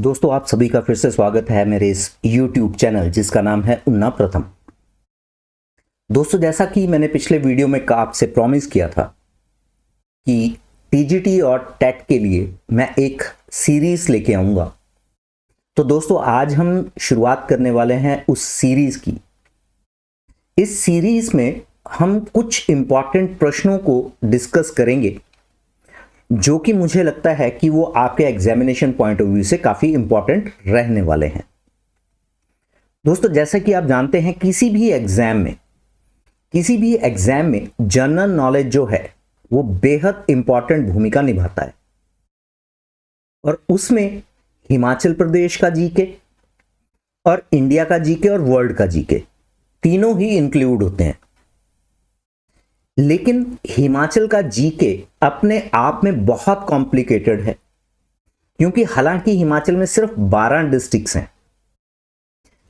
दोस्तों, आप सभी का फिर से स्वागत है मेरे इस YouTube चैनल जिसका नाम है उन्ना प्रथम। दोस्तों, जैसा कि मैंने पिछले वीडियो में आपसे प्रॉमिस किया था कि टीजीटी और टेट के लिए मैं एक सीरीज लेके आऊंगा, तो दोस्तों आज हम शुरुआत करने वाले हैं उस सीरीज की। इस सीरीज में हम कुछ इंपॉर्टेंट प्रश्नों को डिस्कस करेंगे जो कि मुझे लगता है कि वो आपके एग्जामिनेशन पॉइंट ऑफ व्यू से काफी इंपॉर्टेंट रहने वाले हैं। दोस्तों, जैसा कि आप जानते हैं किसी भी एग्जाम में जनरल नॉलेज जो है वो बेहद इंपॉर्टेंट भूमिका निभाता है, और उसमें हिमाचल प्रदेश का जीके और इंडिया का जीके और वर्ल्ड का जीके तीनों ही इंक्लूड होते हैं। लेकिन हिमाचल का जीके अपने आप में बहुत कॉम्प्लिकेटेड है, क्योंकि हालांकि हिमाचल में सिर्फ 12 डिस्ट्रिक्ट्स हैं,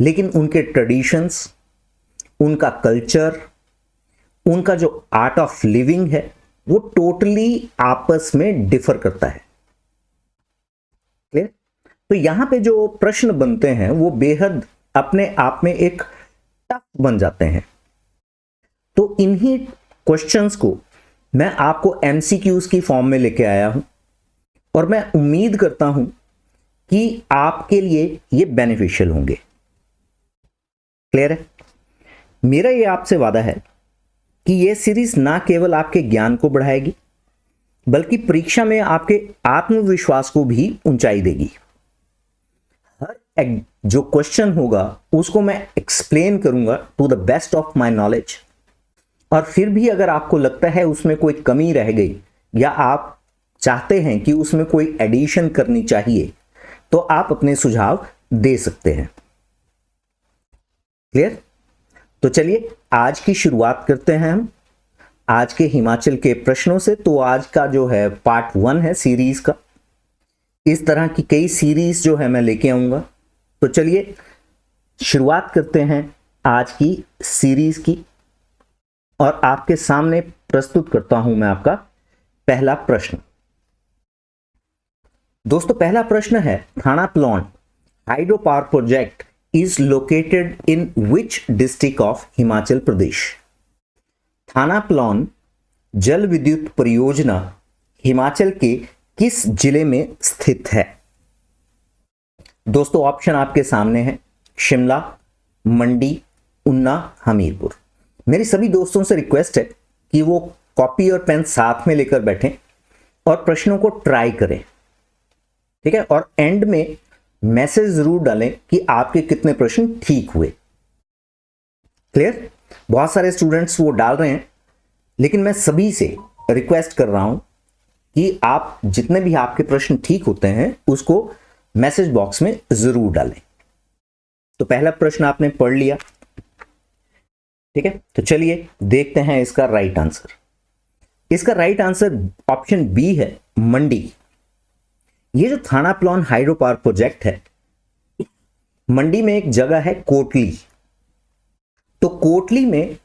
लेकिन उनके ट्रेडिशंस, उनका कल्चर, उनका जो आर्ट ऑफ लिविंग है वो टोटली आपस में डिफर करता है। क्लियर? तो यहां पे जो प्रश्न बनते हैं वो बेहद अपने आप में एक टफ बन जाते हैं। तो इन्हीं क्वेश्चंस को मैं आपको एमसीक्यूज की फॉर्म में लेके आया हूं, और मैं उम्मीद करता हूं कि आपके लिए ये बेनिफिशियल होंगे। क्लियर है? मेरा ये आपसे वादा है कि ये सीरीज ना केवल आपके ज्ञान को बढ़ाएगी, बल्कि परीक्षा में आपके आत्मविश्वास को भी ऊंचाई देगी। हर जो क्वेश्चन होगा उसको मैं एक्सप्लेन करूंगा to the best of my knowledge, और फिर भी अगर आपको लगता है उसमें कोई कमी रह गई या आप चाहते हैं कि उसमें कोई एडिशन करनी चाहिए, तो आप अपने सुझाव दे सकते हैं। क्लियर? तो चलिए आज की शुरुआत करते हैं हम आज के हिमाचल के प्रश्नों से। तो आज का जो है पार्ट 1 है सीरीज का। इस तरह की कई सीरीज जो है मैं लेके आऊंगा। तो चलिए शुरुआत करते हैं आज की सीरीज की, और आपके सामने प्रस्तुत करता हूं मैं आपका पहला प्रश्न। दोस्तों, पहला प्रश्न है, Thana Plaun hydro power project is located in which district of Himachal Pradesh? Thana Plaun जल विद्युत परियोजना हिमाचल के किस जिले में स्थित है? दोस्तों, ऑप्शन आपके सामने है, शिमला, मंडी, ऊना, हमीरपुर। मेरी सभी दोस्तों से रिक्वेस्ट है कि वो कॉपी और पेन साथ में लेकर बैठें और प्रश्नों को ट्राई करें। ठीक है? और एंड में मैसेज जरूर डालें कि आपके कितने प्रश्न ठीक हुए। क्लियर? बहुत सारे स्टूडेंट्स वो डाल रहे हैं, लेकिन मैं सभी से रिक्वेस्ट कर रहा हूं कि आप जितने भी आपके प्रश्न ठीक होते हैं उसको मैसेज बॉक्स में जरूर डालें। तो पहला प्रश्न आपने पढ़ लिया। ठीक है? तो चलिए देखते हैं इसका राइट आंसर। इसका राइट आंसर ऑप्शन बी है, मंडी। ये जो थाना प्लॉन हाइड्रो पावर प्रोजेक्ट है, मंडी में एक जगह है कोटली। तो कोटली में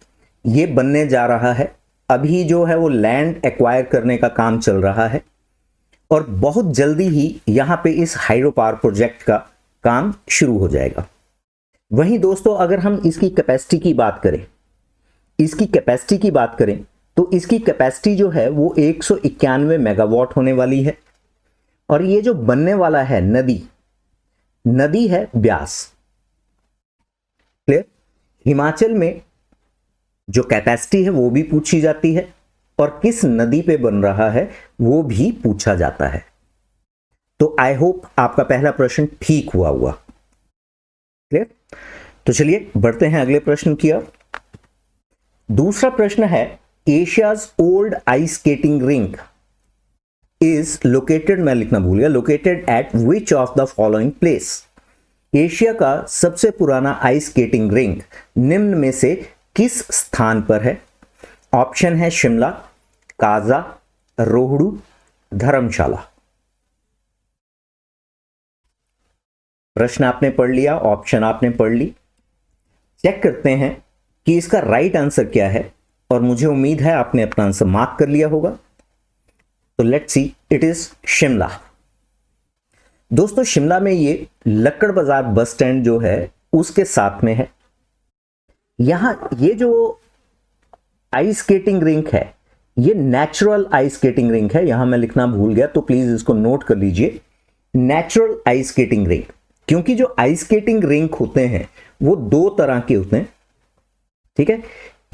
ये बनने जा रहा है। अभी जो है वो लैंड एक्वायर करने का काम चल रहा है, और बहुत जल्दी ही यहां पे इस हाइड्रो पावर प्रोजेक्ट का काम शुरू हो जाएगा। वहीं दोस्तों, अगर हम इसकी कैपेसिटी की बात करें तो इसकी कैपेसिटी जो है वो 191 मेगावाट होने वाली है। और ये जो बनने वाला है नदी है ब्यास। क्लियर? हिमाचल में जो कैपेसिटी है वो भी पूछी जाती है, और किस नदी पे बन रहा है वो भी पूछा जाता है। तो आई होप आपका पहला प्रश्न ठीक हुआ। क्लियर? तो चलिए बढ़ते हैं अगले प्रश्न की ओर। दूसरा प्रश्न है, Asia's old ice skating rink is located, मैं लिखना भूल गया, located at which of the following place? Asia का सबसे पुराना आइस स्केटिंग रिंक निम्न में से किस स्थान पर है? ऑप्शन है शिमला, काजा, रोहड़ू, धर्मशाला। प्रश्न आपने पढ़ लिया, ऑप्शन आपने पढ़ ली। चेक करते हैं कि इसका राइट आंसर क्या है, और मुझे उम्मीद है आपने अपना आंसर मार्क कर लिया होगा। तो let's see, it is Shimla. दोस्तों शिमला में ये लक्कड़ बाजार बस स्टैंड जो है उसके साथ में है। यहां ये जो आइस स्केटिंग रिंक है ये नेचुरल आइस स्केटिंग रिंक है, यहां मैं लिखना भूल गया तो प्लीज इसको नोट कर लीजिए, नेचुरल आइस स्केटिंग रिंक। क्योंकि जो आइस स्केटिंग रिंक होते हैं वो दो तरह के होते हैं, ठीक है,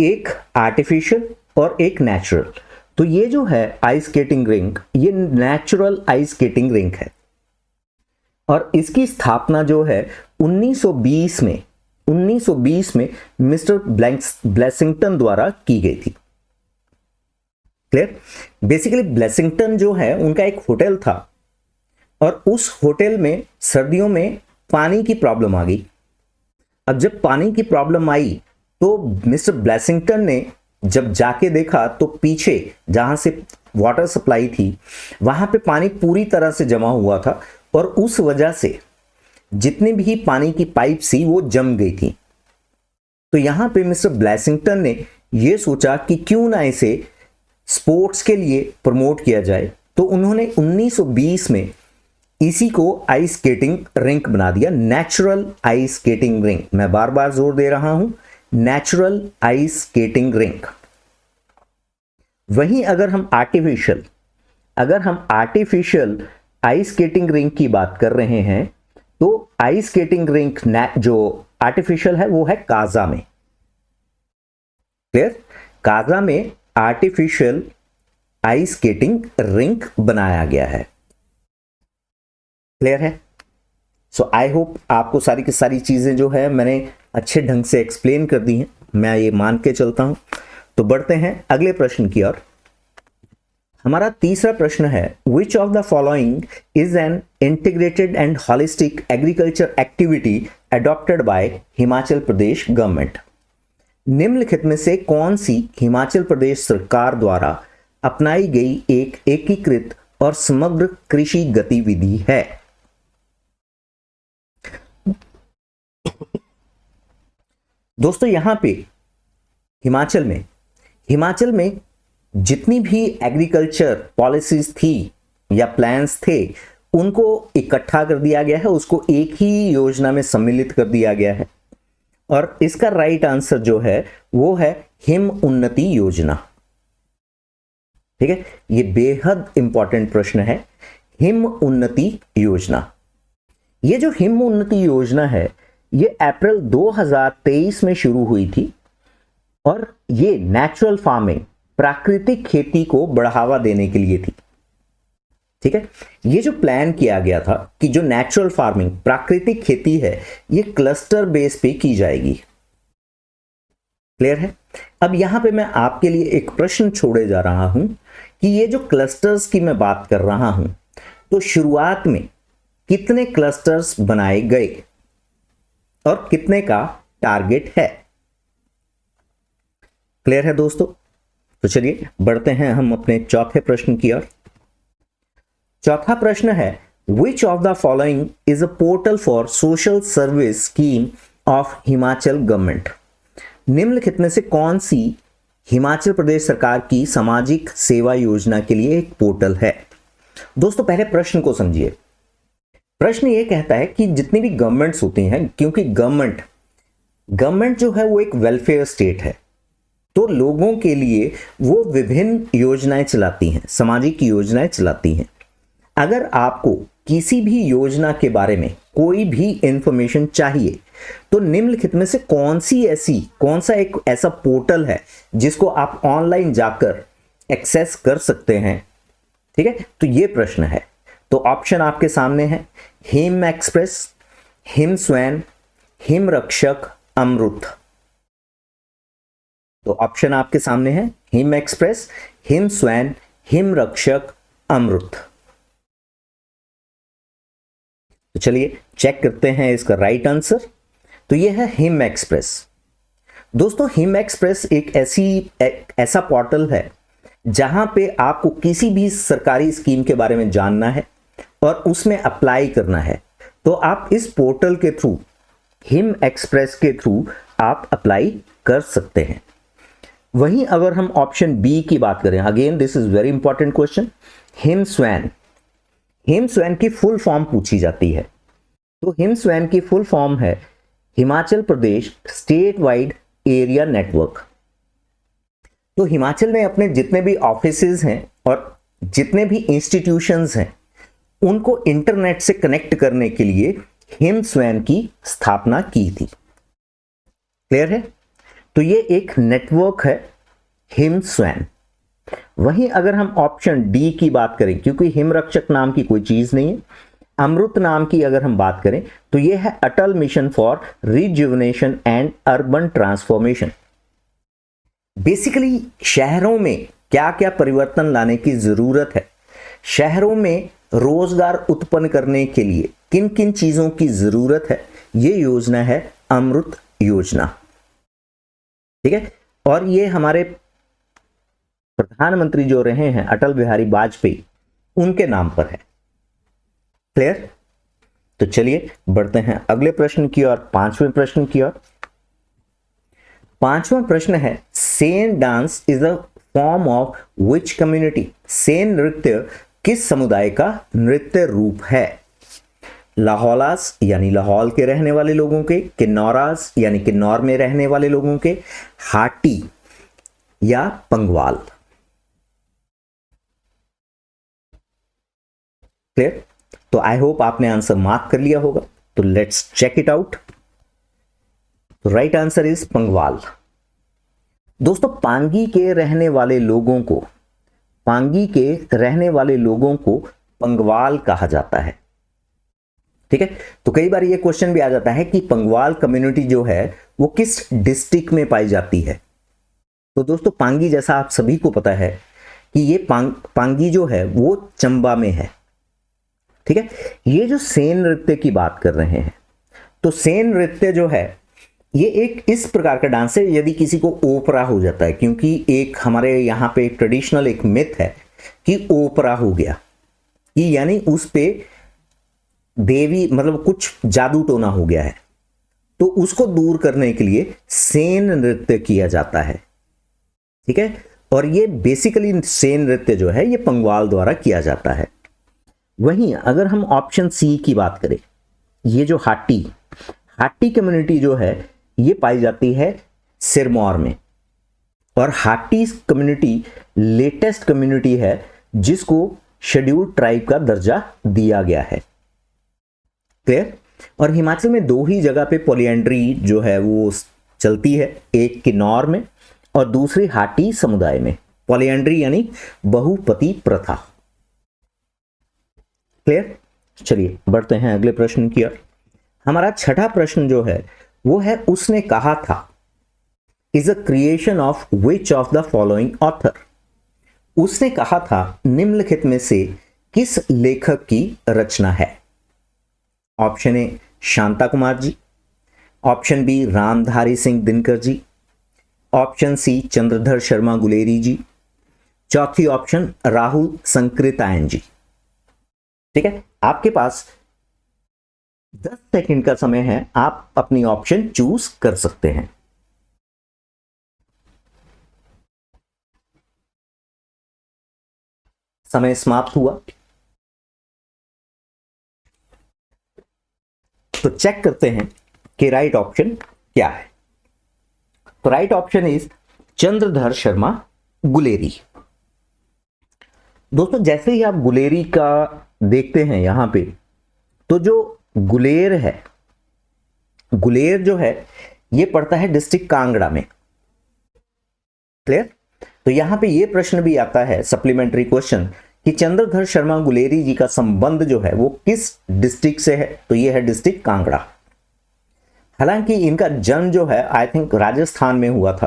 एक आर्टिफिशियल और एक नेचुरल। तो ये जो है आइस स्केटिंग रिंक ये नेचुरल आइस स्केटिंग रिंक है और इसकी स्थापना जो है 1920 में मिस्टर ब्लेसिंगटन द्वारा की गई थी। क्लियर? बेसिकली ब्लेसिंगटन जो है उनका एक होटल था और उस होटल में सर्दियों में पानी की प्रॉब्लम आ गई। अब जब पानी की प्रॉब्लम आई तो मिस्टर ब्लेसिंगटन ने जब जाके देखा तो पीछे जहां से वाटर सप्लाई थी वहां पे पानी पूरी तरह से जमा हुआ था और उस वजह से जितनी भी पानी की पाइप थी वो जम गई थी। तो यहां पे मिस्टर ब्लेसिंगटन ने यह सोचा कि क्यों ना इसे स्पोर्ट्स के लिए प्रमोट किया जाए, तो उन्होंने 1920 में इसी को आइस स्केटिंग रिंक बना दिया, नेचुरल आइस स्केटिंग रिंक। मैं बार बार जोर दे रहा हूं, नेचुरल आइस स्केटिंग रिंक। वहीं अगर हम आर्टिफिशियल आइस स्केटिंग रिंक की बात कर रहे हैं तो आइस स्केटिंग रिंक जो आर्टिफिशियल है वो है काजा में। क्लियर? काजा में आर्टिफिशियल आइस स्केटिंग रिंक बनाया गया है। क्लियर है? सो आई होप आपको सारी की सारी चीजें जो है मैंने अच्छे ढंग से एक्सप्लेन कर दी हैं, मैं ये मान के चलता हूं। तो बढ़ते हैं अगले प्रश्न की ओर। हमारा तीसरा प्रश्न है, विच of the following is an integrated and holistic agriculture activity adopted by Himachal Pradesh government? निम्नलिखित में से कौन सी हिमाचल प्रदेश सरकार द्वारा अपनाई गई एक एकीकृत और समग्र कृषि गतिविधि है? दोस्तों यहां पे हिमाचल में जितनी भी एग्रीकल्चर पॉलिसीज थी या प्लान्स थे उनको इकट्ठा कर दिया गया है, उसको एक ही योजना में सम्मिलित कर दिया गया है और इसका राइट आंसर जो है वो है हिम उन्नति योजना। ठीक है, ये बेहद इंपॉर्टेंट प्रश्न है, हिम उन्नति योजना। ये जो हिम उन्नति योजना है ये अप्रैल 2023 में शुरू हुई थी और ये नेचुरल फार्मिंग, प्राकृतिक खेती को बढ़ावा देने के लिए थी। ठीक है, ये जो प्लान किया गया था कि जो नेचुरल फार्मिंग, प्राकृतिक खेती है, ये क्लस्टर बेस पे की जाएगी। क्लियर है? अब यहां पे मैं आपके लिए एक प्रश्न छोड़े जा रहा हूं कि ये जो क्लस्टर्स की मैं बात कर रहा हूं तो शुरुआत में कितने क्लस्टर्स बनाए गए और कितने का टारगेट है? क्लियर है दोस्तों? तो चलिए बढ़ते हैं हम अपने चौथे प्रश्न की ओर। चौथा प्रश्न है, विच of the following is a portal for social service scheme of Himachal government? निम्नलिखित में से कौन सी हिमाचल प्रदेश सरकार की सामाजिक सेवा योजना के लिए एक पोर्टल है? दोस्तों पहले प्रश्न को समझिए। प्रश्न ये कहता है कि जितनी भी गवर्नमेंट्स होती हैं, क्योंकि गवर्नमेंट जो है वो एक वेलफेयर स्टेट है, तो लोगों के लिए वो विभिन्न योजनाएं चलाती हैं, सामाजिक योजनाएं चलाती हैं। अगर आपको किसी भी योजना के बारे में कोई भी इंफॉर्मेशन चाहिए तो निम्नलिखित में से कौन सा एक ऐसा पोर्टल है जिसको आप ऑनलाइन जाकर एक्सेस कर सकते हैं? ठीक है, तो ये प्रश्न है। तो ऑप्शन आपके सामने है, him express, him swan, him रक्षक, अमृत। तो ऑप्शन आपके सामने है, him express, him swan, him रक्षक, अमृत। तो चलिए चेक करते हैं इसका राइट आंसर। तो यह है हिम एक्सप्रेस। दोस्तों हिम एक्सप्रेस एक ऐसा पोर्टल है जहां पे आपको किसी भी सरकारी स्कीम के बारे में जानना है और उसमें अप्लाई करना है, तो आप इस पोर्टल के थ्रू, हिम एक्सप्रेस के थ्रू आप अप्लाई कर सकते हैं। वहीं अगर हम ऑप्शन बी की बात करें, again this is very important question, him swan. Him swan की फुल फॉर्म पूछी जाती है, तो हिम स्वैन की फुल फॉर्म है Himachal Pradesh state wide area network. तो हिमाचल में अपने जितने भी ऑफिसेज हैं और जितने भी इंस्टीट्यूशंस हैं उनको इंटरनेट से कनेक्ट करने के लिए हिम स्वैन की स्थापना की थी। क्लियर है? तो ये एक नेटवर्क है हिम स्वैन। वहीं अगर हम ऑप्शन डी की बात करें, क्योंकि हिमरक्षक नाम की कोई चीज नहीं है, अमृत नाम की अगर हम बात करें तो यह है Atal mission for rejuvenation and urban transformation. Basically शहरों में क्या क्या परिवर्तन लाने की जरूरत है, शहरों में रोजगार उत्पन्न करने के लिए किन किन चीजों की जरूरत है, यह योजना है अमृत योजना। ठीक है, और ये हमारे प्रधानमंत्री जो रहे हैं अटल बिहारी वाजपेयी, उनके नाम पर है। क्लियर? तो चलिए बढ़ते हैं अगले प्रश्न की ओर, पांचवें प्रश्न की ओर। पांचवा प्रश्न है Sen dance is a form of which community. Sen नृत्य किस समुदाय का नृत्य रूप है? लाहौलास यानी लाहौल के रहने वाले लोगों के, किन्नौरास यानी किन्नौर में रहने वाले लोगों के, हाटी या पंगवाल। क्लियर? तो आई होप आपने आंसर मार्क कर लिया होगा, तो लेट्स चेक इट आउट। तो राइट आंसर इज पंगवाल। दोस्तों पांगी के रहने वाले लोगों को, पांगी के रहने वाले लोगों को पंगवाल कहा जाता है। ठीक है, तो कई बार ये क्वेश्चन भी आ जाता है कि पंगवाल कम्युनिटी जो है वो किस डिस्ट्रिक्ट में पाई जाती है। तो दोस्तों पांगी, जैसा आप सभी को पता है कि ये पांगी जो है वो चंबा में है। ठीक है, ये जो सेन नृत्य की बात कर रहे हैं, तो सेन नृत्य जो है ये एक इस प्रकार का डांस है, यदि किसी को ओपरा हो जाता है, क्योंकि एक हमारे यहां पे ट्रेडिशनल एक मिथ है कि ओपरा हो गया, कि यानी उस पे देवी मतलब कुछ जादू टोना हो गया है, तो उसको दूर करने के लिए सेन नृत्य किया जाता है। ठीक है, और ये बेसिकली सेन नृत्य जो है ये पंगवाल द्वारा किया जाता है। वहीं अगर हम ऑप्शन सी की बात करें, ये जो हाटी कम्युनिटी जो है ये पाई जाती है सिरमौर में, और हाटी कम्युनिटी लेटेस्ट कम्युनिटी है जिसको शेड्यूल्ड ट्राइब का दर्जा दिया गया है। क्लियर? और हिमाचल में दो ही जगह पे पॉलीएंड्री जो है वो चलती है, एक किन्नौर में और दूसरी हाटी समुदाय में। पॉलीएंड्री यानी बहुपति प्रथा। क्लियर? चलिए बढ़ते हैं अगले प्रश्न की ओर। हमारा छठा प्रश्न जो है वो है उसने कहा था is a creation of which of the following author. उसने कहा था निम्नलिखित में से किस लेखक की रचना है? Option A Shanta Kumar ji, option B Ramdhari Singh Dinkar ji, option C Chandradhar Sharma Guleri ji, चौथी ऑप्शन राहुल संकृतायन जी। ठीक है, आपके पास 10 सेकंड का समय है, आप अपनी ऑप्शन चूज कर सकते हैं। समय समाप्त हुआ, तो चेक करते हैं कि राइट ऑप्शन क्या है। तो right option is Chandradhar Sharma Guleri. दोस्तों जैसे ही आप गुलेरी का देखते हैं यहां पे, तो जो गुलेर है, गुलेर जो है ये पड़ता है डिस्ट्रिक्ट कांगड़ा में। क्लियर? तो यहां पे ये प्रश्न भी आता है सप्लीमेंट्री क्वेश्चन कि चंद्रधर शर्मा गुलेरी जी का संबंध जो है वो किस डिस्ट्रिक्ट से है, तो ये है डिस्ट्रिक्ट कांगड़ा। हालांकि इनका जन्म जो है आई थिंक राजस्थान में हुआ था।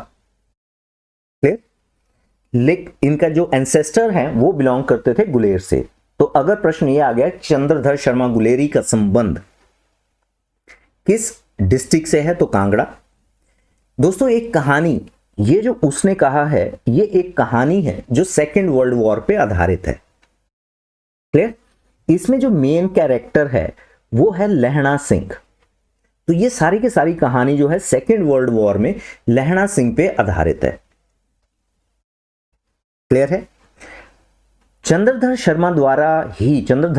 क्लियर? लेकिन इनका जो एंसेस्टर है वो बिलोंग करते थे गुलेर से। तो अगर प्रश्न ये आ गया चंद्रधर शर्मा गुलेरी का संबंध किस डिस्ट्रिक्ट से है, तो कांगड़ा। दोस्तों एक कहानी, ये जो उसने कहा है ये एक कहानी है जो सेकेंड वर्ल्ड वॉर पे आधारित है। क्लियर? इसमें जो मेन कैरेक्टर है वो है लहणा सिंह। तो ये सारी की सारी कहानी जो है सेकेंड वर्ल्ड वॉर में लहणा सिंह पे आधारित है। क्लियर है? चंद्रधर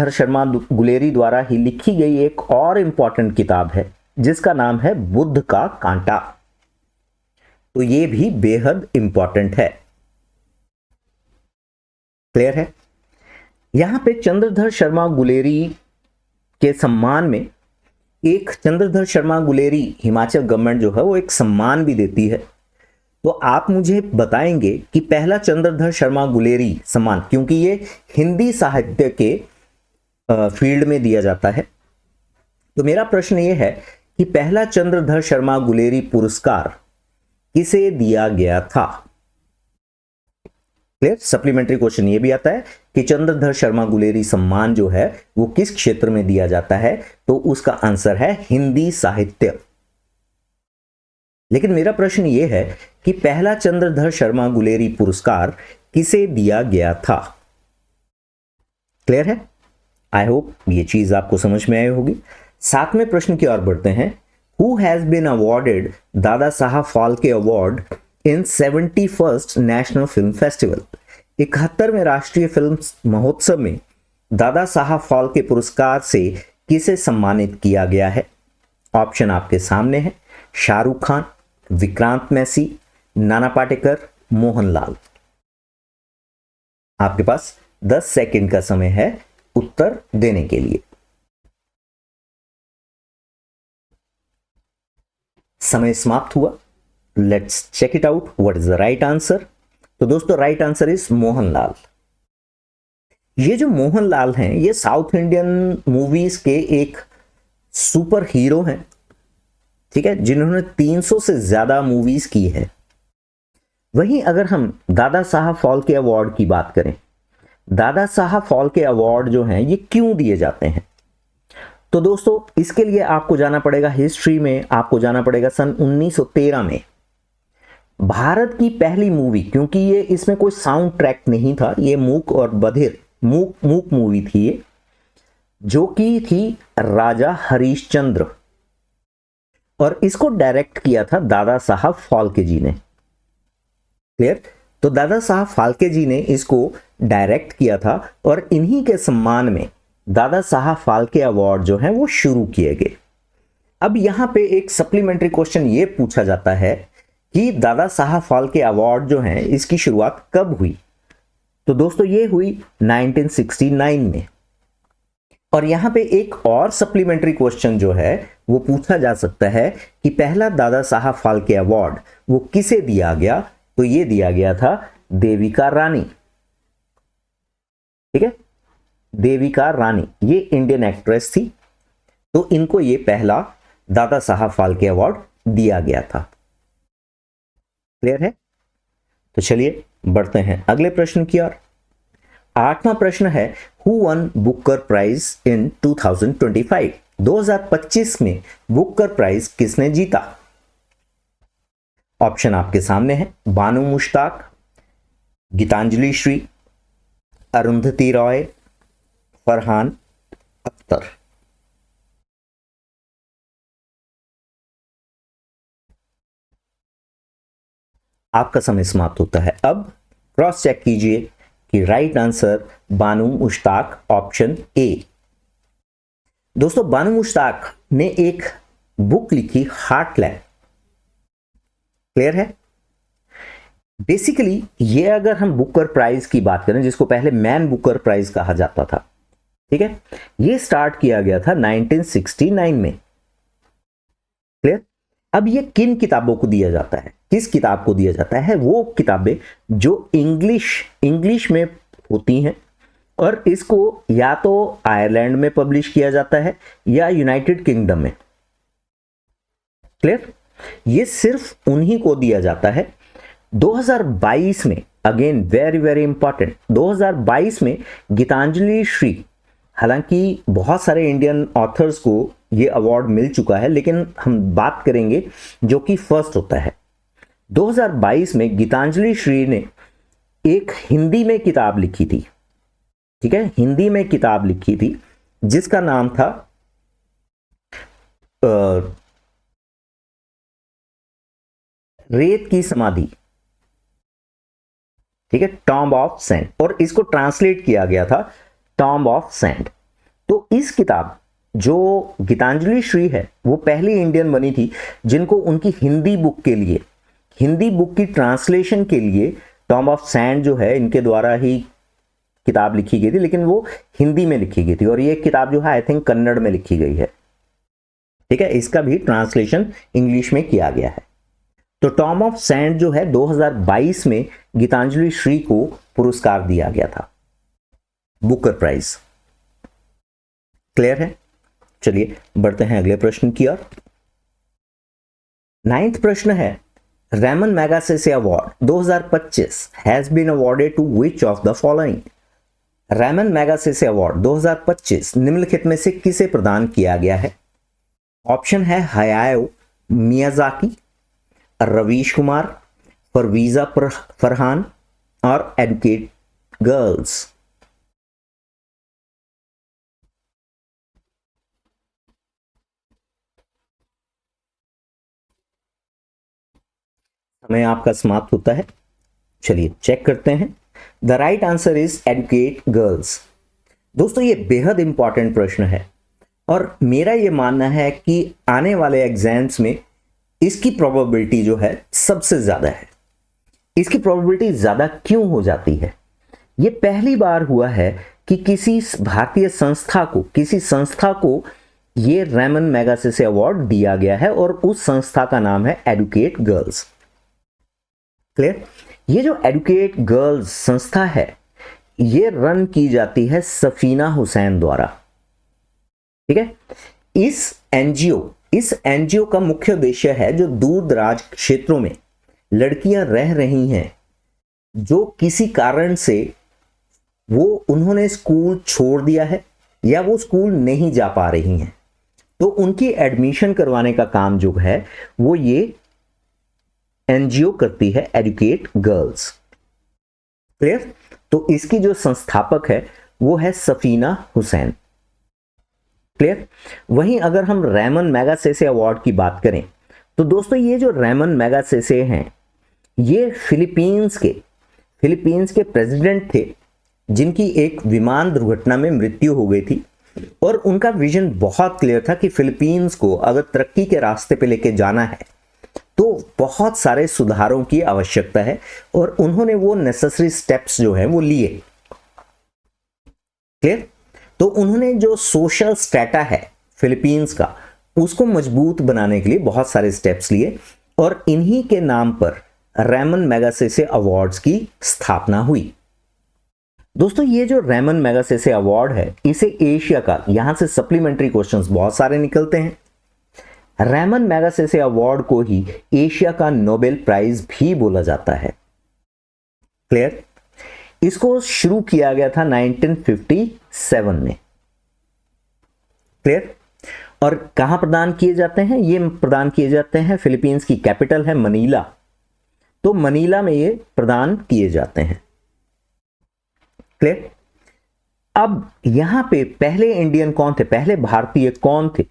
शर्मा गुलेरी द्वारा ही लिखी गई एक और इंपॉर्टेंट किताब है जिसका नाम है बुद्ध का कांटा। तो ये भी बेहद इंपॉर्टेंट है। क्लियर है? यहां पे चंद्रधर शर्मा गुलेरी के सम्मान में एक चंद्रधर शर्मा गुलेरी हिमाचल गवर्नमेंट जो है वो एक सम्मान भी देती है। तो आप मुझे बताएंगे कि पहला चंद्रधर शर्मा गुलेरी सम्मान, क्योंकि ये हिंदी साहित्य के फील्ड में दिया जाता है, तो मेरा प्रश्न ये है कि पहला चंद्रधर शर्मा गुलेरी पुरस्कार किसे दिया गया था? क्लियर? सप्लीमेंट्री क्वेश्चन ये भी आता है कि चंद्रधर शर्मा गुलेरी सम्मान जो है वो किस क्षेत्र में दिया जाता है, तो उसका आंसर है हिंदी साहित्य। लेकिन मेरा प्रश्न ये है कि पहला चंद्रधर शर्मा गुलेरी पुरस्कार किसे दिया गया था? क्लियर है? आई होप ये चीज आपको समझ में आई होगी। 7वें प्रश्न की ओर बढ़ते हैं। Who has been awarded Dada Saheb Phalke award in 71st national film festival? 71वें राष्ट्रीय फिल्म महोत्सव में दादा साहब फाल्के पुरस्कार से किसे सम्मानित किया गया है? ऑप्शन आपके सामने है। शाहरुख खान, विक्रांत मैसी, नाना पाटेकर, मोहनलाल। आपके पास 10 सेकंड का समय है उत्तर देने के लिए। समय समाप्त हुआ। Let's check it out what is the right answer. तो दोस्तों राइट आंसर इज मोहनलाल। ये जो मोहनलाल हैं ये साउथ इंडियन मूवीज के एक सुपर हीरो हैं, ठीक है, जिन्होंने 300 से ज्यादा मूवीज की है। वहीं अगर हम दादा साहब फाल्के अवार्ड की बात करें, दादा साहब फाल्के अवार्ड जो हैं ये क्यों दिए जाते हैं? तो दोस्तों इसके लिए आपको जाना पड़ेगा हिस्ट्री में, आपको जाना पड़ेगा सन 1913 में। भारत की पहली मूवी, क्योंकि ये इसमें कोई साउंड ट्रैक नहीं था, ये मूक और बधिर मूक मूवी थी ये, जो कि थी राजा हरिश्चंद्र, और इसको डायरेक्ट किया था दादा साहब फाल्के जी ने। क्लियर? तो दादा साहब फाल्के जी ने इसको डायरेक्ट किया था और इन्हीं के सम्मान में दादा साहब फाल्के अवार्ड जो है वो शुरू किए गए। अब यहां पे एक सप्लीमेंट्री क्वेश्चन ये पूछा जाता है कि दादा साहब फाल्के अवार्ड जो है इसकी शुरुआत कब हुई? तो दोस्तों ये हुई 1969 में। और यहां पे एक और सप्लीमेंट्री क्वेश्चन जो है वो पूछा जा सकता है कि पहला दादा साहब फाल्के अवार्ड वो किसे दिया गया? तो ये दिया गया था देविका रानी। ठीक है, देविका रानी ये इंडियन एक्ट्रेस थी, तो इनको ये पहला दादा साहब फाल्के अवार्ड दिया गया था। क्लियर है? तो चलिए बढ़ते हैं अगले प्रश्न की ओर। 8वां प्रश्न है who won Booker prize in 2025? 2025 में बुकर प्राइज किसने जीता? ऑप्शन आपके सामने है। बानू मुश्ताक, गीतांजलि श्री, अरुंधति रॉय, फरहान अख्तर। आपका समय समाप्त होता है। अब क्रॉस चेक कीजिए कि right answer Banu Mushtaq option A. दोस्तों बानू मुश्ताक ने एक बुक लिखी हार्टलैंड। क्लियर है? बेसिकली ये अगर हम बुकर प्राइज की बात करें, जिसको पहले मैन बुकर प्राइज कहा जाता था, ठीक है, ये स्टार्ट किया गया था 1969 में। क्लियर? अब ये किन किताबों को दिया जाता है? किस किताब को दिया जाता है? वो किताबें जो इंग्लिश में होती हैं और इसको या तो आयरलैंड में पब्लिश किया जाता है या यूनाइटेड किंगडम में। क्लियर? ये सिर्फ उन्हीं को दिया जाता है। 2022 में अगेन वेरी वेरी इंपॉर्टेंट, 2022 में गीतांजलि श्री, हालांकि बहुत सारे इंडियन ऑथर्स को ये अवार्ड मिल चुका है, लेकिन हम बात करेंगे जो कि फर्स्ट होता है। 2022 में गीतांजलि श्री ने एक हिंदी में किताब लिखी थी, ठीक है, हिंदी में किताब लिखी थी जिसका नाम था रेत की समाधि। ठीक है, टॉम्ब ऑफ सैंड, और इसको ट्रांसलेट किया गया था टॉम्ब ऑफ सैंड। तो इस किताब जो गीतांजलि श्री है वो पहली इंडियन बनी थी जिनको उनकी हिंदी बुक के लिए, हिंदी बुक की ट्रांसलेशन के लिए टॉम्ब ऑफ सैंड जो है इनके द्वारा ही किताब लिखी गई थी, लेकिन वो हिंदी में लिखी गई थी, और ये किताब जो है आई थिंक कन्नड़ में लिखी गई है। ठीक है, इसका भी ट्रांसलेशन इंग्लिश में किया गया है। तो टॉम्ब ऑफ सैंड जो है 2022 में गीतांजलि श्री को पुरस्कार दिया गया था, बुकर प्राइज। क्लियर है? चलिए बढ़ते हैं अगले प्रश्न की ओर। 9th प्रश्न है, Ramon Magsaysay award 2025 has been awarded to which of the following. Ramon Magsaysay award 2025 निम्नलिखित में से किसे प्रदान किया गया है? ऑप्शन है हयाओ मियाजाकी, रवीश कुमार, परवीजा फरहान और एडुकेट गर्ल्स। समय आपका समाप्त होता है। चलिए चेक करते हैं। The right answer is Educate Girls. दोस्तों ये बेहद इंपॉर्टेंट प्रश्न है और मेरा ये मानना है कि आने वाले एग्जाम्स में इसकी प्रोबेबिलिटी जो है सबसे ज्यादा है। इसकी प्रोबेबिलिटी ज्यादा क्यों हो जाती है? ये पहली बार हुआ है कि किसी भारतीय संस्था को, किसी संस्था को ये रेमन मैगसेसे अवार्ड दिया गया है और उस संस्था का नाम है एडुकेट गर्ल्स। क्लियर? ये जो एडुकेट गर्ल्स संस्था है ये रन की जाती है सफीना हुसैन द्वारा। ठीक है, इस एनजीओ का मुख्य उद्देश्य है जो दूर दराज क्षेत्रों में लड़कियां रह रही हैं जो किसी कारण से उन्होंने स्कूल छोड़ दिया है या वो स्कूल नहीं जा पा रही हैं, तो उनकी एडमिशन करवाने का काम जो है वो ये एनजीओ करती है, एडुकेट गर्ल्स। क्लियर? तो इसकी जो संस्थापक है वो है सफीना हुसैन। क्लियर? वहीं अगर हम रेमन मैगसेसे अवार्ड की बात करें तो दोस्तों ये जो रेमन मैगसेसे हैं ये फिलीपींस के प्रेसिडेंट थे जिनकी एक विमान दुर्घटना में मृत्यु हो गई थी, और उनका विजन बहुत क्लियर था कि फिलीपींस को अगर तरक्की के रास्ते पे लेके जाना है तो बहुत सारे सुधारों की आवश्यकता है, और उन्होंने वो नेसेसरी स्टेप्स जो है वो लिए। क्लियर? तो उन्होंने जो सोशल स्टेटा है फिलीपींस का उसको मजबूत बनाने के लिए बहुत सारे स्टेप्स लिए, और इन्हीं के नाम पर रेमन मैगसेसे अवार्ड्स की स्थापना हुई। दोस्तों ये जो रेमन मैगसेसे अवार्ड है इसे एशिया का, यहां से सप्लीमेंट्री क्वेश्चंस बहुत सारे निकलते हैं, रेमन मैगसेसे अवार्ड को ही एशिया का नोबेल प्राइज भी बोला जाता है। क्लियर? इसको शुरू किया गया था 1957 में। क्लियर? और कहां प्रदान किए जाते हैं? ये प्रदान किए जाते हैं, फिलीपींस की कैपिटल है मनीला, तो मनीला में ये प्रदान किए जाते हैं। क्लियर? अब यहां पे पहले इंडियन कौन थे, पहले भारतीय कौन थे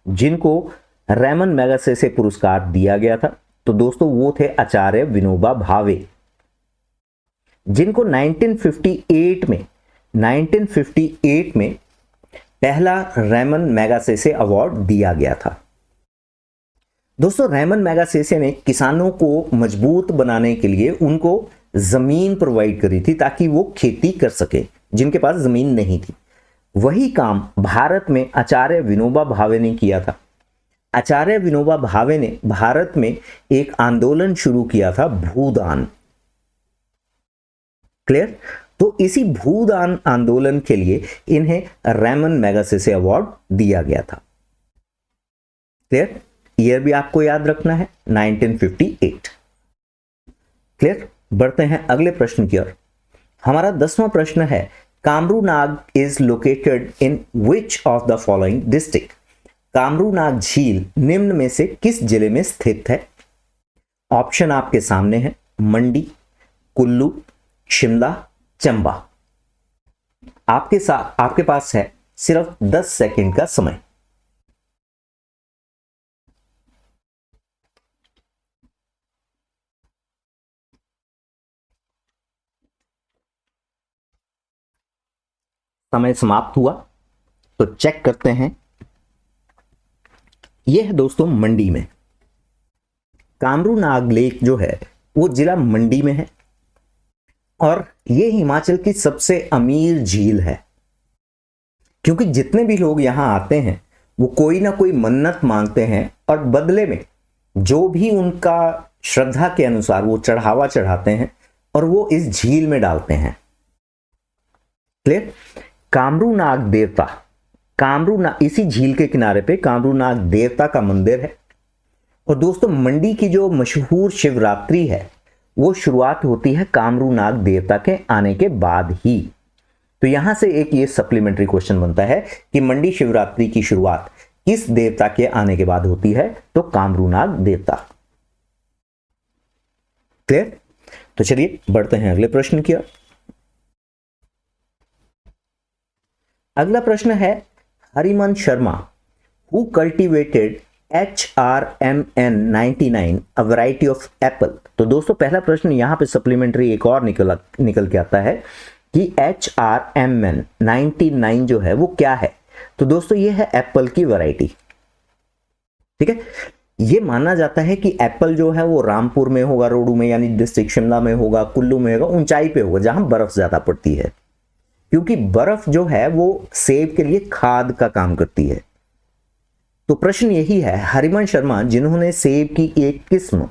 जिनको रेमन मैगसेसे पुरस्कार दिया गया था? तो दोस्तों वो थे आचार्य विनोबा भावे, जिनको 1958 में पहला रेमन मैगसेसे अवार्ड दिया गया था। दोस्तों रेमन मैगसेसे ने किसानों को मजबूत बनाने के लिए उनको जमीन प्रोवाइड करी थी ताकि वो खेती कर सके जिनके पास जमीन नहीं थी। वही काम भारत में आचार्य विनोबा भावे ने किया था। आचार्य विनोबा भावे ने भारत में एक आंदोलन शुरू किया था, भूदान। क्लियर? तो इसी भूदान आंदोलन के लिए इन्हें रेमन मैगसेसे अवार्ड दिया गया था। क्लियर? ईयर भी आपको याद रखना है 1958। क्लियर? बढ़ते हैं अगले प्रश्न की ओर। हमारा 10वां प्रश्न है, Kamru Nag is located in which of the following district. Kamru Nag झील निम्न में से किस जिले में स्थित है? ऑप्शन आपके सामने है, मंडी, कुल्लू, शिमला, चंबा। आपके पास है सिर्फ 10 सेकंड का समय। समय समाप्त हुआ। तो चेक करते हैं। यह है दोस्तों मंडी में, कामरू नाग लेक जो है वो जिला मंडी में है और ये हिमाचल की सबसे अमीर झील है, क्योंकि जितने भी लोग यहां आते हैं वो कोई ना कोई मन्नत मांगते हैं और बदले में जो भी उनका श्रद्धा के अनुसार वो चढ़ावा चढ़ाते हैं और वो इस झील में डालते हैं। क्लियर? कामरू नाग देवता, इसी झील के किनारे पे कामरू नाग देवता का मंदिर है। और दोस्तों मंडी की जो मशहूर शिवरात्रि है वो शुरुआत होती है कामरू नाग देवता के आने के बाद ही। तो यहां से एक ये सप्लीमेंट्री क्वेश्चन बनता है कि मंडी शिवरात्रि की शुरुआत किस देवता के आने के बाद होती है? तो कामरू नाग देवता। क्लियर? तो चलिए बढ़ते हैं अगले प्रश्न की ओर। अगला प्रश्न है Hariman Sharma who cultivated HRMN 99 a variety of apple. तो दोस्तों पहला प्रश्न यहां पे सप्लीमेंट्री एक और निकल के आता है कि HRMN 99 जो है वो क्या है। तो दोस्तों ये है एप्पल की वैरायटी। ठीक है, ये माना जाता है कि एप्पल जो है वो रामपुर में होगा, रोडू में यानी डिस्ट्रिक्ट शिमला में होगा, कुल्लू में होगा, ऊंचाई पे होगा जहां बर्फ ज्यादा पड़ती है, क्योंकि बर्फ जो है वो सेब के लिए खाद का काम करती है। तो प्रश्न यही है, हरिमन शर्मा जिन्होंने सेब की एक किस्म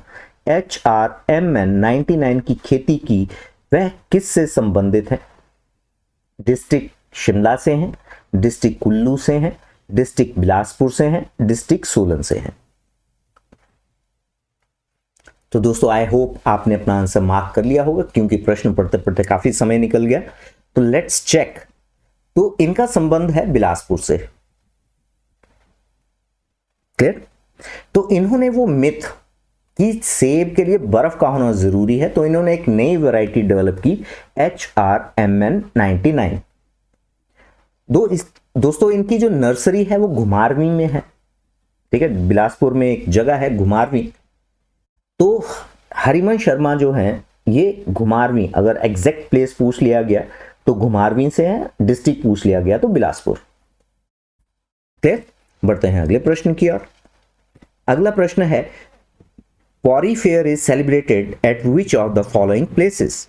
HRMN 99 की खेती की वह किससे संबंधित है? डिस्ट्रिक्ट शिमला से हैं, डिस्ट्रिक्ट कुल्लू से हैं, डिस्ट्रिक्ट बिलासपुर से हैं, डिस्ट्रिक्ट सोलन से हैं। तो दोस्तों आई होप आपने अपना आंसर मार्क कर लिया होगा, क्योंकि प्रश्न पढ़ते पढ़ते काफी समय निकल गया। तो लेट्स चेक। तो इनका संबंध है बिलासपुर से। क्लियर? तो इन्होंने वो मिथ कि सेब के लिए बर्फ का होना जरूरी है, तो इन्होंने एक नई वैरायटी डेवलप की HRMN 99। दोस्तों इनकी जो नर्सरी है वो घुमारवीं में है। ठीक है, बिलासपुर में एक जगह है घुमारवीं। तो हरिमन शर्मा जो है ये घुमारवीं, अगर एग्जैक्ट प्लेस पूछ लिया गया तो घुमारवीं से है, डिस्ट्रिक्ट पूछ लिया गया तो बिलासपुर। क्लियर? बढ़ते हैं अगले प्रश्न की ओर। अगला प्रश्न है Pauri fair is celebrated at which of the following places.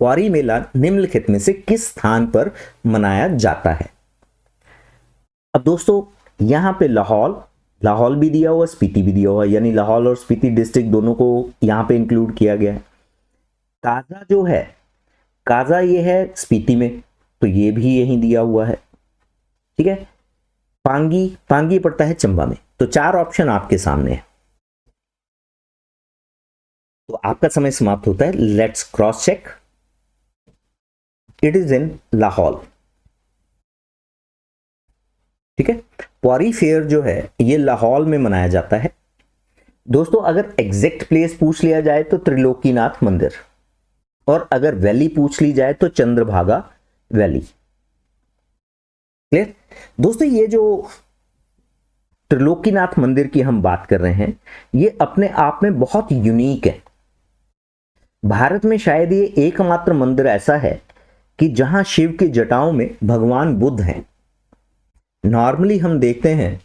Pauri मेला निम्नलिखित में से किस स्थान पर मनाया जाता है? अब दोस्तों यहां पे लाहौल भी दिया हुआ, स्पीति भी दिया हुआ, यानी लाहौल और स्पीति डिस्ट्रिक्ट दोनों को यहां पे इंक्लूड किया गया है। काजा जो है, काजा ये है स्पीति में, तो ये भी यहीं दिया हुआ है। ठीक है, पांगी पड़ता है चंबा में। तो 4 ऑप्शन आपके सामने है। तो आपका समय समाप्त होता है। Let's cross check. It is in Lahaul. ठीक है, पौरी फेयर जो है ये लाहौल में मनाया जाता है। दोस्तों अगर एग्जैक्ट प्लेस पूछ लिया जाए तो त्रिलोकीनाथ मंदिर, और अगर वैली पूछ ली जाए तो चंद्रभागा वैली। क्लियर? दोस्तों ये जो त्रिलोकीनाथ मंदिर की हम बात कर रहे हैं ये अपने आप में बहुत यूनिक है। भारत में शायद ये एकमात्र मंदिर ऐसा है कि जहां शिव की जटाओं में भगवान बुद्ध हैं। नॉर्मली हम देखते हैं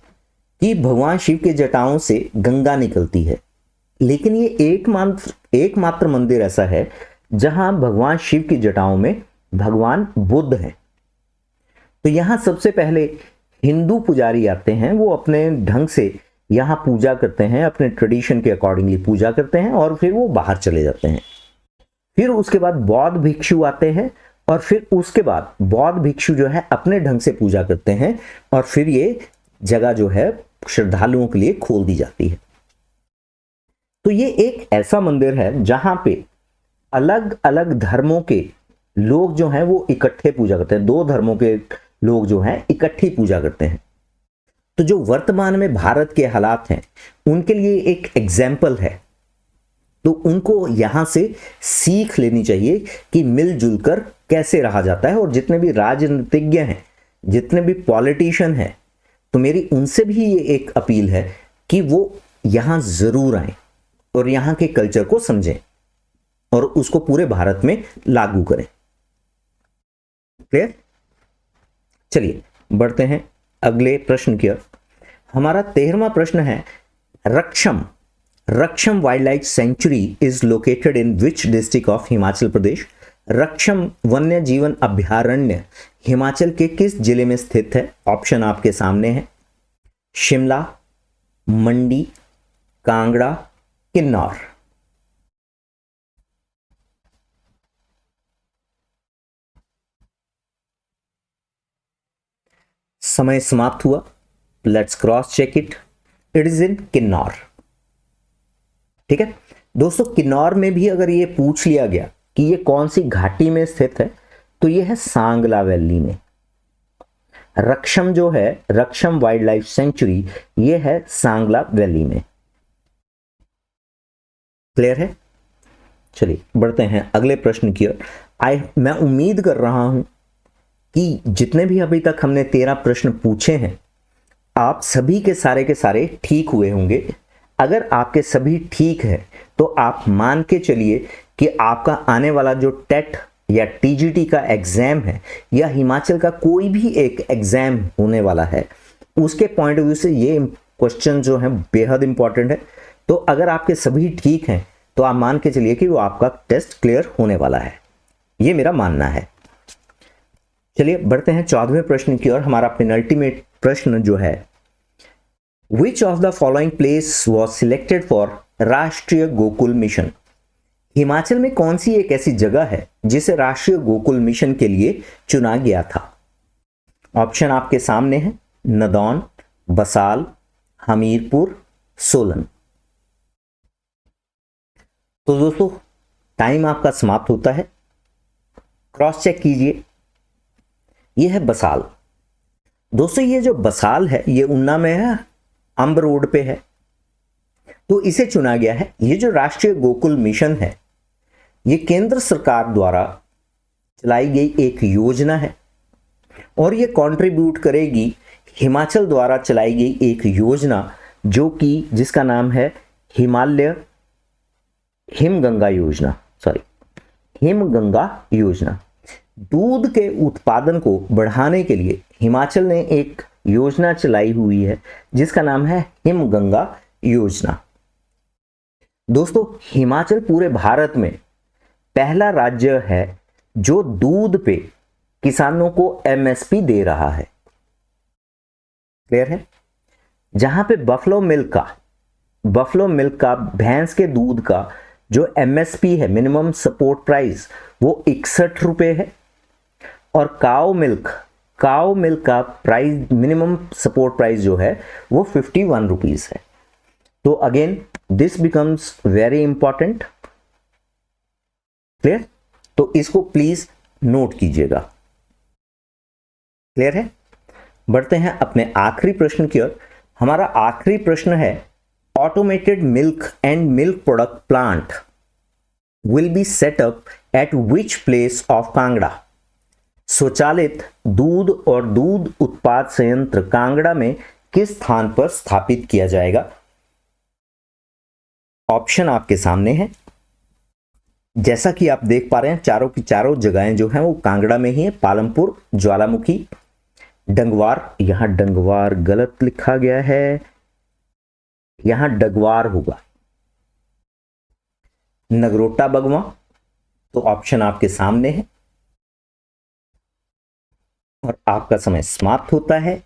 कि भगवान शिव के जटाओं से गंगा निकलती है, लेकिन ये एकमात्र मंदिर ऐसा है जहां भगवान शिव की जटाओं में भगवान बुद्ध हैं। तो यहां सबसे पहले हिंदू पुजारी आते हैं, वो अपने ढंग से यहां पूजा करते हैं, अपने ट्रेडिशन के अकॉर्डिंगली पूजा करते हैं और फिर वो बाहर चले जाते हैं। फिर उसके बाद बौद्ध भिक्षु आते हैं और फिर उसके बाद बौद्ध भिक्षु जो है अपने ढंग से पूजा करते हैं और फिर ये जगह जो है श्रद्धालुओं के लिए खोल दी जाती है। तो ये एक ऐसा मंदिर है जहां पे अलग अलग धर्मों के लोग जो हैं वो इकट्ठे पूजा करते हैं। 2 धर्मों के लोग जो हैं इकट्ठी पूजा करते हैं। तो जो वर्तमान में भारत के हालात हैं उनके लिए एक एग्जाम्पल है। तो उनको यहां से सीख लेनी चाहिए कि मिलजुल कर कैसे रहा जाता है। और जितने भी राजनीतिज्ञ हैं, जितने भी पॉलिटिशियन हैं, तो मेरी उनसे भी ये एक अपील है कि वो यहां जरूर आए और यहां के कल्चर को समझें और उसको पूरे भारत में लागू करें। क्लियर? चलिए बढ़ते हैं अगले प्रश्न की ओर। हमारा 13वां प्रश्न है, Raksham wildlife sanctuary is located in which district of Himachal Pradesh. Raksham वन्य जीवन अभ्यारण्य हिमाचल के किस जिले में स्थित है? ऑप्शन आपके सामने है, शिमला, मंडी, कांगड़ा, किन्नौर। समय समाप्त हुआ। Let's cross check it is in Kinnaur. ठीक है दोस्तों, किन्नौर में भी अगर ये पूछ लिया गया कि ये कौन सी घाटी में स्थित है तो ये है सांगला वैली में। रक्षम जो है, रक्षम वाइल्ड लाइफ सेंचुरी, ये है सांगला वैली में। क्लियर है? चलिए बढ़ते हैं अगले प्रश्न की ओर। मैं उम्मीद कर रहा हूं कि जितने भी अभी तक हमने 13 प्रश्न पूछे हैं, आप सभी के सारे ठीक हुए होंगे। अगर आपके सभी ठीक है तो आप मान के चलिए कि आपका आने वाला जो टेट या टीजीटी का एग्जाम है या हिमाचल का कोई भी एक एग्जाम होने वाला है, उसके पॉइंट ऑफ व्यू से ये क्वेश्चन जो है बेहद इंपॉर्टेंट है। तो अगर आपके सभी ठीक हैं तो आप मान के चलिए कि वो आपका टेस्ट क्लियर होने वाला है, ये मेरा मानना है। चलिए बढ़ते हैं 14वें प्रश्न की ओर। हमारा पेनल्टीमेट प्रश्न जो है, Which of the following place was selected for राष्ट्रीय गोकुल मिशन। हिमाचल में कौन सी एक ऐसी जगह है जिसे राष्ट्रीय गोकुल मिशन के लिए चुना गया था? ऑप्शन आपके सामने है, नदौन, बसाल, हमीरपुर, सोलन। तो दोस्तों टाइम आपका समाप्त होता है, क्रॉस चेक कीजिए। यह है बसाल। दोस्तों ये जो बसाल है ये ऊना में है, अंब रोड पे है, तो इसे चुना गया है। ये जो राष्ट्रीय गोकुल मिशन है ये केंद्र सरकार द्वारा चलाई गई एक योजना है और ये कंट्रीब्यूट करेगी हिमाचल द्वारा चलाई गई एक योजना जो कि जिसका नाम है हिमगंगा योजना। दूध के उत्पादन को बढ़ाने के लिए हिमाचल ने एक योजना चलाई हुई है जिसका नाम है हिमगंगा योजना। दोस्तों हिमाचल पूरे भारत में पहला राज्य है जो दूध पे किसानों को एमएसपी दे रहा है। क्लियर है? जहां पे बफलो मिल्क का भैंस के दूध का जो एमएसपी है, मिनिमम सपोर्ट प्राइस, वो 61 रुपए है और काओ मिल्क का प्राइस, मिनिमम सपोर्ट प्राइस जो है वो 51 रुपीज है। तो again this becomes very important. Clear? तो इसको प्लीज नोट कीजिएगा। क्लियर है? बढ़ते हैं अपने आखिरी प्रश्न की ओर। हमारा आखिरी प्रश्न है, automated milk and milk product plant will be set up at which place of Kangra. स्वचालित दूध और दूध उत्पाद संयंत्र कांगड़ा में किस स्थान पर स्थापित किया जाएगा? ऑप्शन आपके सामने है। जैसा कि आप देख पा रहे हैं चारों की चारों जगहें जो हैं वो कांगड़ा में ही है। पालमपुर, ज्वालामुखी, डंगवार, यहां डंगवार गलत लिखा गया है, यहां डगवार होगा, नगरोटा बगवा। तो ऑप्शन आपके सामने है और आपका समय समाप्त होता है।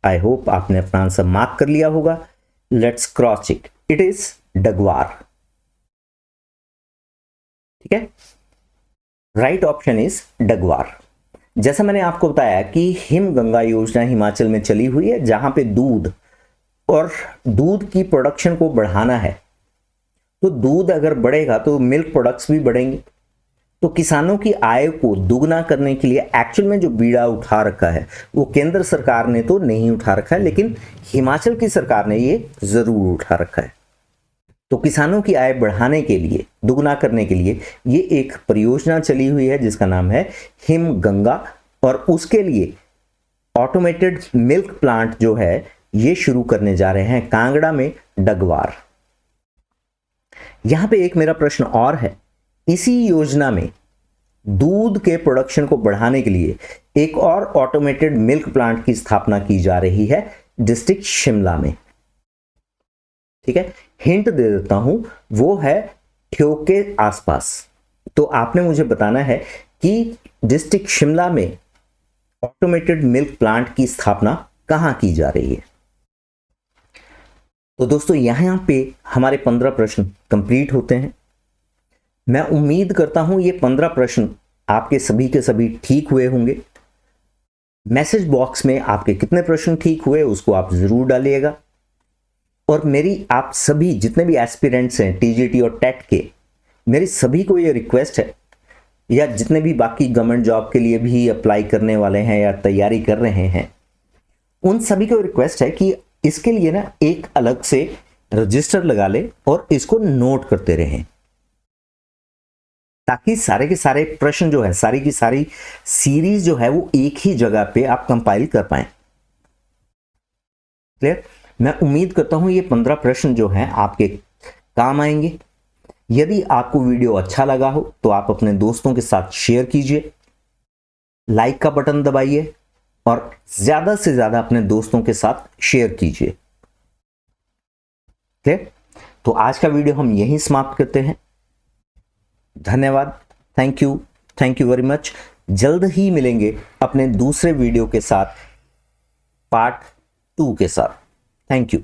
आई होप आपने अपना आंसर मार्क कर लिया होगा। Let's cross check, it is Dagwar. ठीक है, राइट ऑप्शन इज डगवार। जैसा मैंने आपको बताया कि हिमगंगा योजना हिमाचल में चली हुई है जहां पे दूध और दूध की प्रोडक्शन को बढ़ाना है। तो दूध अगर बढ़ेगा तो मिल्क प्रोडक्ट्स भी बढ़ेंगे। तो किसानों की आय को दुगना करने के लिए एक्चुअल में जो बीड़ा उठा रखा है वो केंद्र सरकार ने तो नहीं उठा रखा है, लेकिन हिमाचल की सरकार ने ये जरूर उठा रखा है। तो किसानों की आय बढ़ाने के लिए, दुगना करने के लिए ये एक परियोजना चली हुई है जिसका नाम है हिमगंगा, और उसके लिए ऑटोमेटेड मिल्क प्लांट जो है ये शुरू करने जा रहे हैं कांगड़ा में, डगवार। यहां पे एक मेरा प्रश्न और है, इसी योजना में दूध के प्रोडक्शन को बढ़ाने के लिए एक और ऑटोमेटेड मिल्क प्लांट की स्थापना की जा रही है डिस्ट्रिक्ट शिमला में। ठीक है, हिंट दे देता हूं, वो है ठियोग के आसपास। तो आपने मुझे बताना है कि डिस्ट्रिक्ट शिमला में ऑटोमेटेड मिल्क प्लांट की स्थापना कहां की जा रही है। तो दोस्तों यहां पे हमारे 15 प्रश्न कंप्लीट होते हैं। मैं उम्मीद करता हूं ये 15 प्रश्न आपके सभी के सभी ठीक हुए होंगे। मैसेज बॉक्स में आपके कितने प्रश्न ठीक हुए उसको आप जरूर डालिएगा। और मेरी आप सभी जितने भी एस्पिरेंट्स हैं टीजीटी और टेट के, मेरी सभी को ये रिक्वेस्ट है, या जितने भी बाकी गवर्नमेंट जॉब के लिए भी अप्लाई करने वाले हैं या तैयारी कर रहे हैं, उन सभी को रिक्वेस्ट है कि इसके लिए ना एक अलग से रजिस्टर लगा ले और इसको नोट करते रहें, ताकि सारे के सारे प्रश्न जो है, सारी की सारी सीरीज जो है वो एक ही जगह पे आप कंपाइल कर पाए। क्लियर? मैं उम्मीद करता हूं ये 15 प्रश्न जो हैं आपके काम आएंगे। यदि आपको वीडियो अच्छा लगा हो तो आप अपने दोस्तों के साथ शेयर कीजिए, लाइक का बटन दबाइए और ज्यादा से ज्यादा अपने दोस्तों के साथ शेयर कीजिए। ठीक, तो आज का वीडियो हम यहीं समाप्त करते हैं। धन्यवाद, थैंक यू वेरी मच। जल्द ही मिलेंगे अपने दूसरे वीडियो के साथ, पार्ट 2 के साथ। Thank you.